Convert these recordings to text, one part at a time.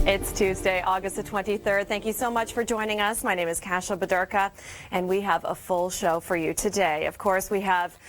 It's Tuesday, August the 23rd. Thank you so much for joining us. My name is Kasia Bodurka, and we have a full show for you today. Of course, we have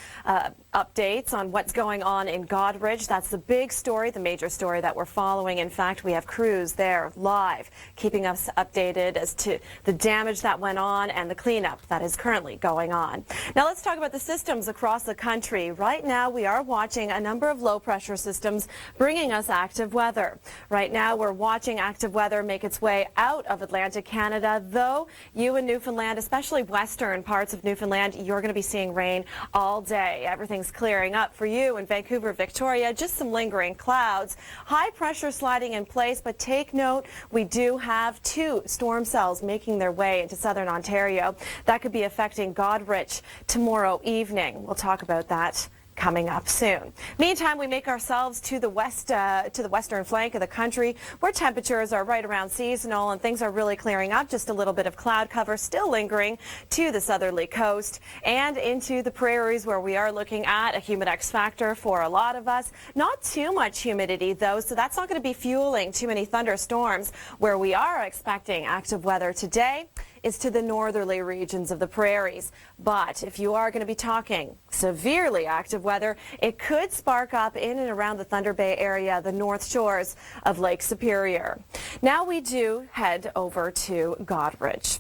updates on what's going on in Godrich. That's the big story, the major story that we're following. In fact, we have crews there live, keeping us updated as to the damage that went on and the cleanup that is currently going on. Now let's talk about the systems across the country. Right now, we are watching a number of low-pressure systems bringing us active weather. Right now, we're watching active weather make its way out of Atlantic Canada, though you in Newfoundland, especially western parts of Newfoundland, you're going to be seeing rain all day. Everything's clearing up for you in Vancouver, Victoria, just some lingering clouds. High pressure sliding in place, but take note, we do have two storm cells making their way into southern Ontario. That could be affecting Godrich tomorrow evening. We'll talk about that coming up soon. Meantime, we make ourselves to the western flank of the country, where temperatures are right around seasonal and things are really clearing up. Just a little bit of cloud cover still lingering to the southerly coast and into the prairies, where we are looking at a humid X factor for a lot of us. Not too much humidity though, so that's not going to be fueling too many thunderstorms. Where we are expecting active weather today is to the northerly regions of the prairies. But if you are going to be talking severely active weather, it could spark up in and around the Thunder Bay area, the north shores of Lake Superior. Now we do head over to Godrich.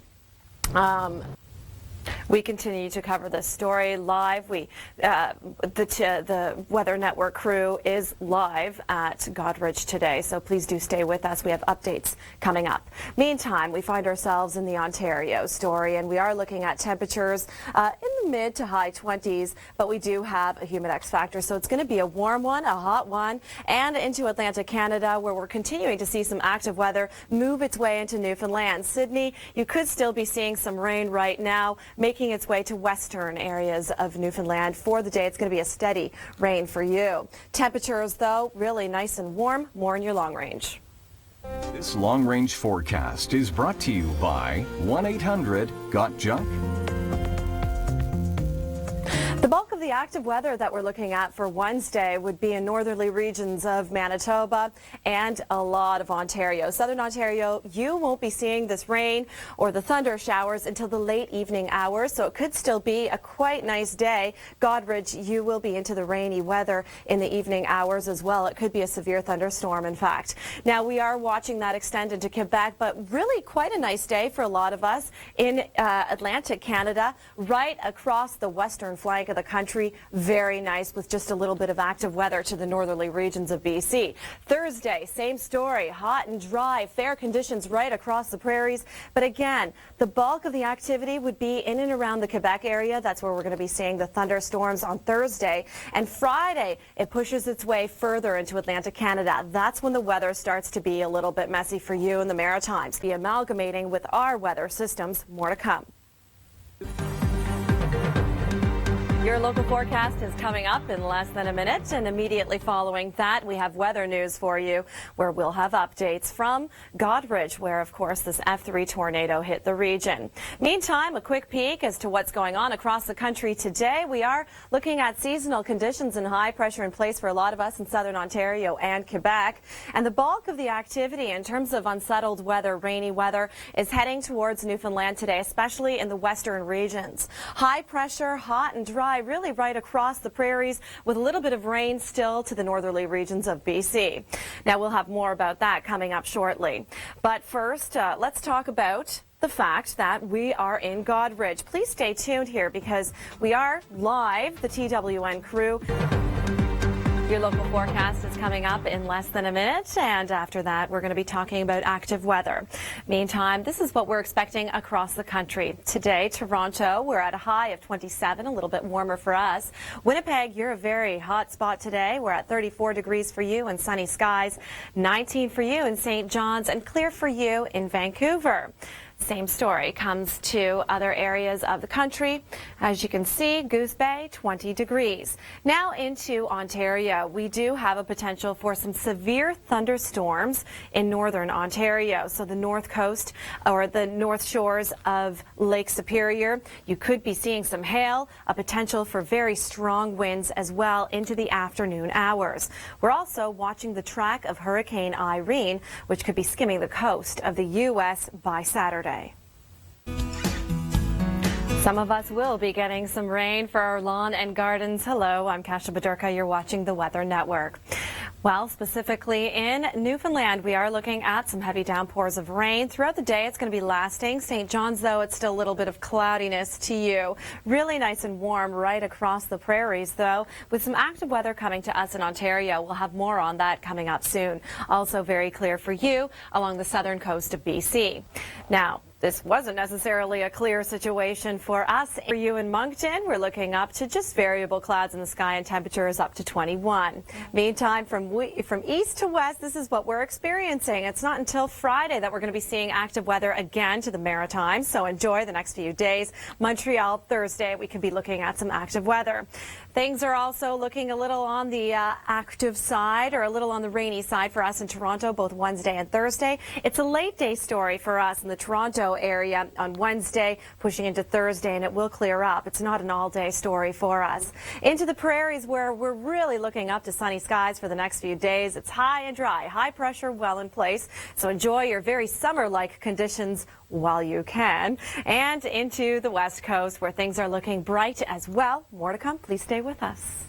We continue to cover this story live. The Weather Network crew is live at Godrich today, so please do stay with us. We have updates coming up. Meantime, we find ourselves in the Ontario story, and we are looking at temperatures in the mid to high 20s, but we do have a humid X factor, so it's going to be a warm one, a hot one, and into Atlantic Canada, where we're continuing to see some active weather move its way into Newfoundland. Sydney, you could still be seeing some rain right now, making its way to western areas of Newfoundland for the day. It's going to be a steady rain for you. Temperatures, though, really nice and warm. More in your long range. This long range forecast is brought to you by 1-800-GOT-JUNK. The bulk of the active weather that we're looking at for Wednesday would be in northerly regions of Manitoba and a lot of Ontario. Southern Ontario, you won't be seeing this rain or the thunder showers until the late evening hours, so it could still be a quite nice day. Godrich, you will be into the rainy weather in the evening hours as well. It could be a severe thunderstorm, in fact. Now, we are watching that extend into Quebec, but really quite a nice day for a lot of us in Atlantic Canada, right across the western flank of the country. Very nice, with just a little bit of active weather to the northerly regions of BC. Thursday, same story, hot and dry, fair conditions right across the prairies. But again, the bulk of the activity would be in and around the Quebec area. That's where we're going to be seeing the thunderstorms on Thursday. And Friday, it pushes its way further into Atlantic Canada. That's when the weather starts to be a little bit messy for you in the Maritimes. Be amalgamating with our weather systems. More to come. Your local forecast is coming up in less than a minute, and immediately following that, we have weather news for you, where we'll have updates from Godrich, where, of course, this F3 tornado hit the region. Meantime, a quick peek as to what's going on across the country today. We are looking at seasonal conditions and high pressure in place for a lot of us in southern Ontario and Quebec. And the bulk of the activity in terms of unsettled weather, rainy weather, is heading towards Newfoundland today, especially in the western regions. High pressure, hot and dry, really right across the prairies, with a little bit of rain still to the northerly regions of BC. Now, we'll have more about that coming up shortly. But first, let's talk about the fact that we are in Godrich. Please stay tuned here, because we are live, the TWN crew. Your local forecast is coming up in less than a minute, and after that, we're going to be talking about active weather. Meantime, this is what we're expecting across the country. Today, Toronto, we're at a high of 27, a little bit warmer for us. Winnipeg, you're a very hot spot today. We're at 34 degrees for you and sunny skies, 19 for you in St. John's, and clear for you in Vancouver. Same story comes to other areas of the country. As you can see, Goose Bay, 20 degrees. Now into Ontario. We do have a potential for some severe thunderstorms in northern Ontario. So the north coast or the north shores of Lake Superior, you could be seeing some hail, a potential for very strong winds as well into the afternoon hours. We're also watching the track of Hurricane Irene, which could be skimming the coast of the U.S. by Saturday. Some of us will be getting some rain for our lawn and gardens. Hello, I'm Kasia Bodurka. You're watching the Weather Network. Well, specifically in Newfoundland, we are looking at some heavy downpours of rain. Throughout the day, it's going to be lasting. St. John's, though, it's still a little bit of cloudiness to you. Really nice and warm right across the prairies, though, with some active weather coming to us in Ontario. We'll have more on that coming up soon. Also very clear for you along the southern coast of BC. Now, this wasn't necessarily a clear situation for us. For you in Moncton, we're looking up to just variable clouds in the sky and temperatures up to 21. Meantime, from east to west, this is what we're experiencing. It's not until Friday that we're going to be seeing active weather again to the Maritimes, so enjoy the next few days. Montreal, Thursday, we could be looking at some active weather. Things are also looking a little on the active side or a little on the rainy side for us in Toronto, both Wednesday and Thursday. It's a late day story for us in the Toronto area on Wednesday, pushing into Thursday, and it will clear up. It's not an all-day story for us. Into the prairies, where we're really looking up to sunny skies for the next few days. It's high and dry, high pressure well in place, so enjoy your very summer-like conditions while you can. And into the west coast, where things are looking bright as well. More to come. Please stay with us.